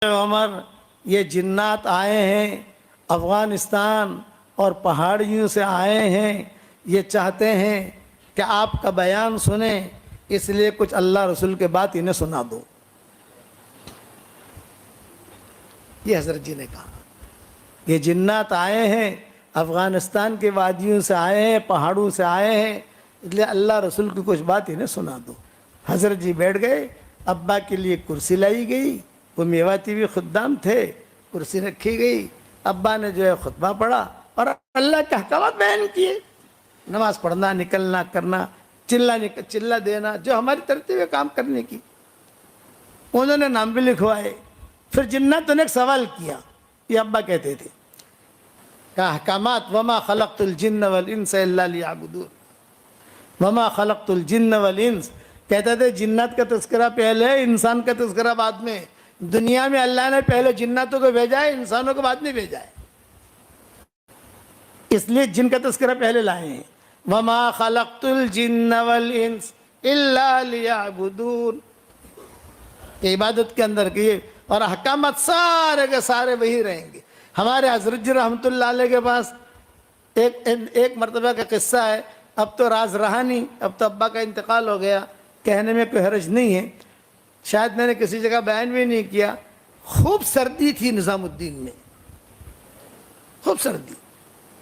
عمر یہ جنات آئے ہیں افغانستان اور پہاڑیوں سے آئے ہیں، یہ چاہتے ہیں کہ آپ کا بیان سنیں، اس لیے کچھ اللہ رسول کے بات انہیں سنا دو۔ یہ حضرت جی نے کہا یہ جنات آئے ہیں افغانستان کے وادیوں سے آئے ہیں، پہاڑوں سے آئے ہیں، اس لیے اللہ رسول کی کچھ بات انہیں سنا دو۔ حضرت جی بیٹھ گئے، ابا کے لیے کرسی لائی گئی، وہ میواتی بھی خدام تھے، کرسی رکھی گئی، ابا نے جو ہے خطبہ پڑھا اور اللہ کے احکامات بیان کیے، نماز پڑھنا، نکلنا، کرنا، چلہ دینا، جو ہماری ترتیب ہے کام کرنے کی۔ انہوں نے نام بھی لکھوائے۔ پھر جناتوں نے ایک سوال کیا، یہ ابا کہتے تھے کہ احکامات وما خلقت الجن والانس الا لیعبدون، وما خلقت الجن والانس، کہتے تھے جنات کا تذکرہ پہلے ہے، انسان کا تذکرہ بعد میں۔ دنیا میں اللہ نے پہلے جناتوں کو بھیجا ہے، انسانوں کو بعد میں بھیجا ہے، اس لیے جن کا تذکرہ پہلے لائے ہیں۔ وما خلقت الجن والانس الا لیعبدون، کہ عبادت کے اندر کی، اور احکامات سارے کے سارے وہی رہیں گے۔ ہمارے حضرت جی رحمۃ اللہ علیہ کے پاس ایک مرتبہ کا قصہ ہے، اب تو راز رہا نہیں، اب تو ابا کا انتقال ہو گیا، کہنے میں کوئی حرج نہیں ہے، شاید میں نے کسی جگہ بیان بھی نہیں کیا۔ خوب سردی تھی نظام الدین میں، خوب سردی،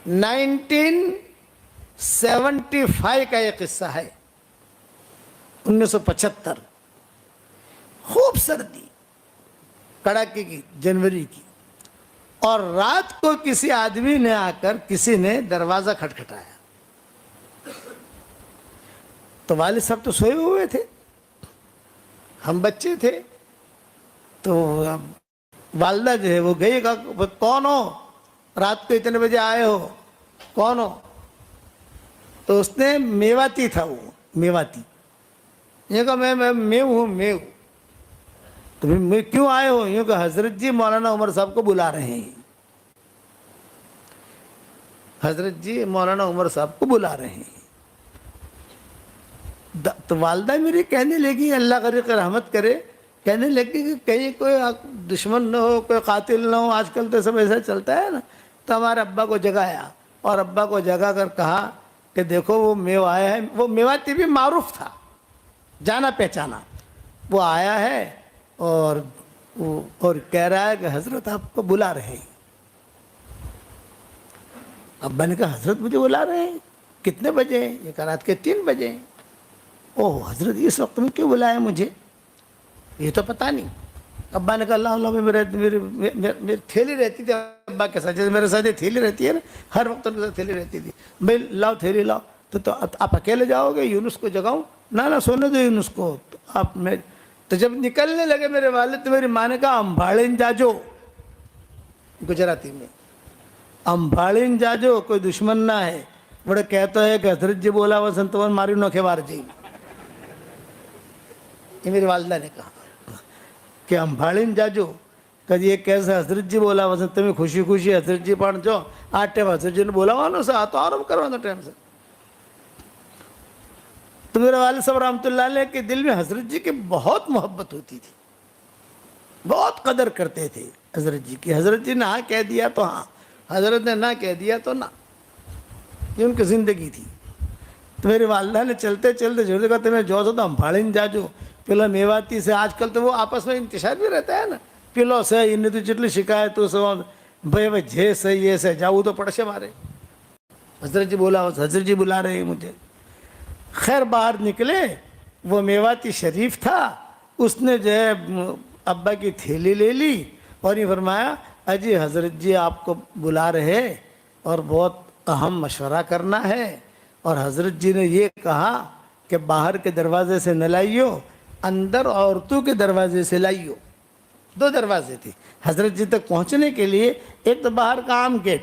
1975 کا یہ قصہ ہے، 1975، خوب سردی کڑاکے کی، جنوری کی، اور رات کو کسی آدمی نے آ کر کسی نے دروازہ کھٹکھٹایا، تو والد صاحب تو سوئے ہوئے تھے، ہم بچے تھے، تو والدہ جو ہے وہ گئی، کہا کون ہو، رات کو اتنے بجے آئے ہو، کون ہو؟ تو اس نے میواتی تھا، وہ میواتی، یہ کہا میں ہوں۔ تو میں کیوں آئے ہو؟ یوں کہ حضرت جی مولانا عمر صاحب کو بلا رہے ہیں، حضرت جی مولانا عمر صاحب کو بلا رہے ہیں۔ تو والدہ میری کہنے لگی، اللہ غریق رحمت کرے، کہنے لگی کہ کہیں کوئی دشمن نہ ہو، کوئی قاتل نہ ہو، آج کل تو سب ایسا چلتا ہے نا۔ تو ہمارے ابا کو جگایا، اور ابا کو جگا کر کہا کہ دیکھو وہ میو آیا ہے، وہ میواتی بھی معروف تھا، جانا پہچانا، وہ آیا ہے اور کہہ رہا ہے کہ حضرت آپ کو بلا رہے ہیں۔ ابا نے کہا حضرت مجھے بلا رہے ہیں، کتنے بجے ہیں؟ یہ کہا رات کے 3 بجے ہیں۔ اوہ حضرت اس وقت میں کیوں بلایا مجھے؟ یہ تو پتہ نہیں۔ ابا نے کہا اللہ میری تھیلی رہتی تھی ابا کے ساتھ، جیسے میرے ساتھ یہ تھیلی رہتی ہے نا، ہر وقت ان کے ساتھ تھیلی رہتی تھی، بھائی لاؤ تھیلی لاؤ۔ تو آپ اکیلے جاؤ گے؟ یونس کو جگاؤں؟ نہ سونے دو یونس کو۔ تو جب نکلنے لگے میرے والد، تو میری ماں نے کہا امبھاڑین جاجو، گجراتی میں، امبھاڑین جاجو، کوئی دشمن نہ ہے۔ بڑے کہتا ہے کہ حضرت جی بولا وہ سنتون ماری نوکھے بار جی، یہ میری والدہ نے کہا کہ امبھاڑین جاجو، کہ یہ کیسے حضرت جی بولا وہ تمہیں خوشی خوشی حضرت جی پڑھ جو آٹے حضرت جی نے بولا وہاں سے آتا آرام کروانا ٹائم سے۔ تو میرے والد صاحب رحمۃ اللہ علیہ کے دل میں حضرت جی کی بہت محبت ہوتی تھی، بہت قدر کرتے تھے حضرت جی کی۔ حضرت جی نے ہاں کہہ دیا تو ہاں، حضرت نے نہ کہہ دیا تو نہ، یہ ان کی زندگی تھی۔ تو میری والدہ نے چلتے چلتے جو کہا تمہیں جو سو تو امبھاڑین جاجو، پلو میواتی سے، آج کل تو وہ آپس میں انتشار بھی رہتا ہے نا، پلو سے انہیں تو جتلی شکایت تو سو بھائی جے سے یہ سے جاؤ تو پڑشے مارے، حضرت جی بولا حضرت جی بلا رہے ہیں مجھے۔ خیر باہر نکلے، وہ میواتی شریف تھا، اس نے جو ہے ابا کی تھیلی لے لی اور یہ فرمایا اجی حضرت جی آپ کو بلا رہے اور بہت اہم مشورہ کرنا ہے، اور حضرت جی نے یہ کہا کہ باہر کے دروازے سے نہ لائیو، اندر عورتوں کے دروازے سے لائیو۔ 2 دروازے تھے حضرت جی تک پہنچنے کے لیے، ایک تو باہر کا عام گیٹ،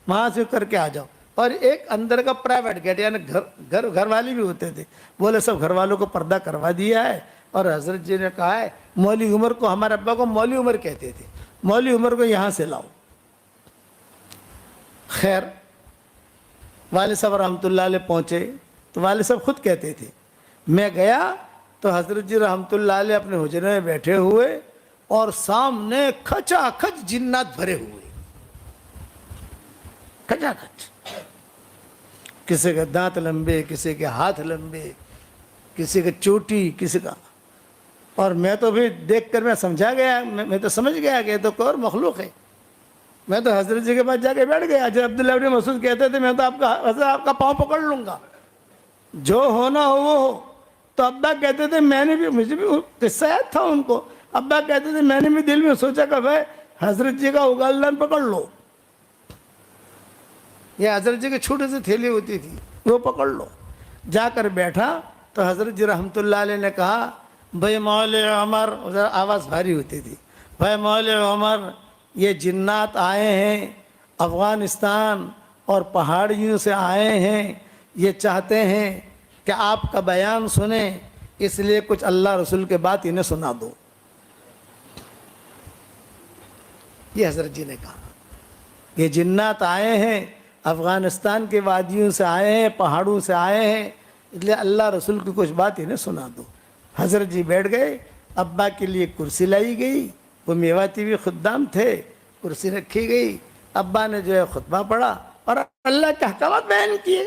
وہاں سے کر کے آ جاؤ، اور ایک اندر کا پرائیویٹ گیٹ، یعنی گھر والے بھی ہوتے تھے، بولے سب گھر والوں کو پردہ کروا دیا ہے۔ اور حضرت جی نے کہا ہے مولوی عمر کو، ہمارے ابا کو مولوی عمر کہتے تھے، مولوی عمر کو یہاں سے لاؤ۔ خیر والد صاحب رحمۃ اللہ علیہ پہنچے تو والد صاحب خود کہتے تھے، میں گیا تو حضرت جی رحمۃ اللہ علیہ اپنے حجرے میں بیٹھے ہوئے اور سامنے کھچا کھچ جنات بھرے ہوئے، کھچا کھچ، کسی کے دانت لمبے، کسی کے ہاتھ لمبے، کسی کے چوٹی، کسی کا. اور میں تو بھی دیکھ کر میں سمجھا گیا، میں تو سمجھ گیا کہ یہ تو کوئی اور مخلوق ہے. میں تو حضرت جی کے پاس جا کے بیٹھ گیا. جب عبداللہ ابن مسعود کہتے تھے میں تو حضرت آپ کا پاؤں پکڑ لوں گا، جو ہونا ہو وہ ہو. تو ابا کہتے تھے میں نے بھی، مجھے بھی قصہ یاد تھا ان کو. ابا کہتے تھے میں نے بھی دل میں سوچا کہ بھائی حضرت جی کا اگالدان پکڑ لو، یہ حضرت جی کی چھوٹی سی تھیلی ہوتی تھی وہ پکڑ لو. جا کر بیٹھا تو حضرت جی رحمۃ اللہ علیہ نے کہا بھائی مولا عمر، ادھر آواز بھاری ہوتی تھی، بھائی مولا عمر یہ جنات آئے ہیں افغانستان اور پہاڑیوں سے آئے ہیں، یہ چاہتے ہیں کہ آپ کا بیان سنیں، اس لیے کچھ اللہ رسول کے بات انہیں سنا دو. یہ حضرت جی نے کہا یہ جنات آئے ہیں افغانستان کے وادیوں سے آئے ہیں، پہاڑوں سے آئے ہیں، اس لیے اللہ رسول کی کچھ بات انہیں سنا دو. حضرت جی بیٹھ گئے. ابا کے لیے کرسی لائی گئی، وہ میواتی بھی خدام تھے، کرسی رکھی گئی. ابا نے جو ہے خطبہ پڑھا اور اللہ کے احکامات بیان کیے،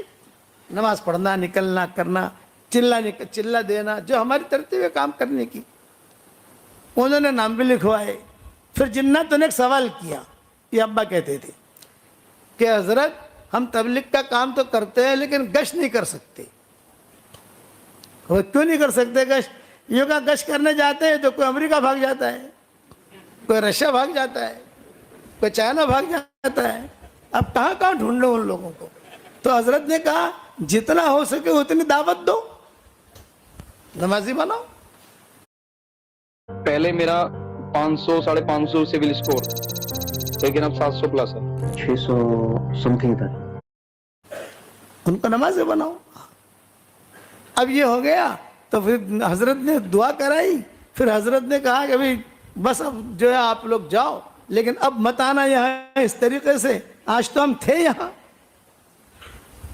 نماز پڑھنا، نکلنا، کرنا، چلہ دینا، جو ہماری ترتیب ہے کام کرنے کی. انہوں نے نام بھی لکھوائے. پھر جناتوں نے ایک سوال کیا، یہ ابا کہتے تھے کہ حضرت ہم تبلیغ کا کام تو کرتے ہیں لیکن گشت نہیں کر سکتے. وہ کیوں نہیں کر سکتے گشت؟ یہ کہا گشت کرنے جاتے ہیں تو کوئی امریکہ بھاگ جاتا ہے، کوئی رشیا بھاگ جاتا ہے، کوئی چائنا بھاگ جاتا ہے، اب کہاں کہاں ڈھونڈو ان لوگوں کو. تو حضرت نے کہا جتنا ہو سکے اتنی دعوت دو، نمازی بناؤ. پہلے میرا 500 550 سول اسکور، لیکن اب 700 پلس ہے، 600 سمتھنگ تک. ان کو نمازی بناؤ. اب یہ ہو گیا تو پھر حضرت نے دعا کرائی. پھر حضرت نے کہا کہ بھائی بس اب جو ہے آپ لوگ جاؤ، لیکن اب مت آنا یہاں اس طریقے سے. آج تو ہم تھے یہاں،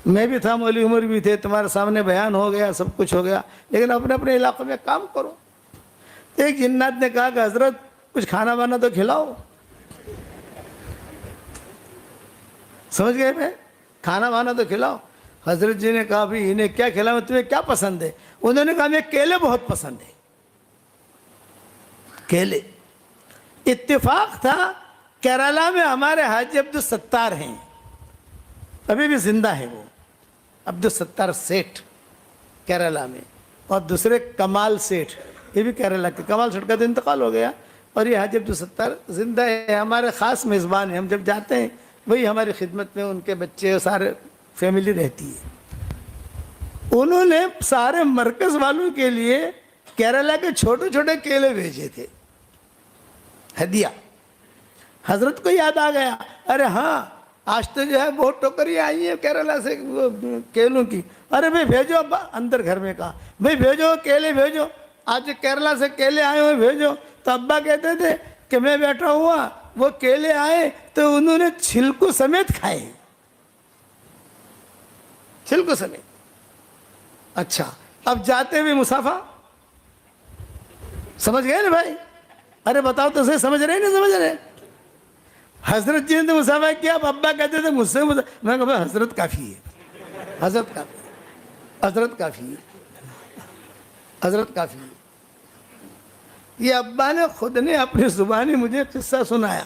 میں بھی تھا، مولوی عمر بھی تھے، تمہارے سامنے بیان ہو گیا، سب کچھ ہو گیا، لیکن اپنے اپنے علاقے میں کام کرو. ایک جنات نے کہا کہ حضرت کچھ کھانا بانا تو کھلاؤ. سمجھ گئے میں؟ کھانا بانا تو کھلاؤ. حضرت جی نے کہا بھی انہیں کیا کھلاؤں، تمہیں کیا پسند ہے؟ انہوں نے کہا ہمیں کیلے بہت پسند ہے. کیلے. اتفاق تھا کیرالہ میں ہمارے حاجی عبدالستار ہیں، ابھی بھی زندہ ہے وہ، عبدالستار سیٹھ کیرالہ میں، اور دوسرے کمال سیٹھ، یہ بھی کیرالہ کے. کمال سیٹھ کا تو انتقال ہو گیا، اور یہ حاجی عبدالستار زندہ ہے، ہمارے خاص میزبان ہیں. ہم جب جاتے ہیں وہی ہماری خدمت میں ان کے بچے سارے فیملی رہتی ہے. انہوں نے سارے مرکز والوں کے لیے کیرالہ کے چھوٹے چھوٹے کیلے بھیجے تھے ہدیہ. حضرت کو یاد آ گیا، ارے ہاں آج تو جو ہے بہت ٹوکریاں آئی ہیں کیرالہ سے کیلوں کی. ارے بھائی بھیجو ابا، اندر گھر میں کہا بھائی بھیجو کیلے بھیجو، آج کیرالہ سے کیلے آئے ہوئے بھیجو. تو ابا کہتے تھے کہ میں بیٹھا ہوا، وہ کیلے آئے تو انہوں نے چھلکو سمیت کھائے، چھلکو سمیت. اچھا اب جاتے ہوئے مسافہ، سمجھ گئے نا بھائی؟ ارے بتاؤ تو صحیح، سمجھ رہے نہیں سمجھ رہے؟ حضرت جی نے مسافہ کیا. اب ابا کہتے تھے مجھ سے میں کہا بھائی حضرت کافی ہے، حضرت کافی ہے، حضرت کافی ہے، حضرت کافی ہے. یہ ابا نے خود نے اپنی زبانی مجھے قصہ سنایا.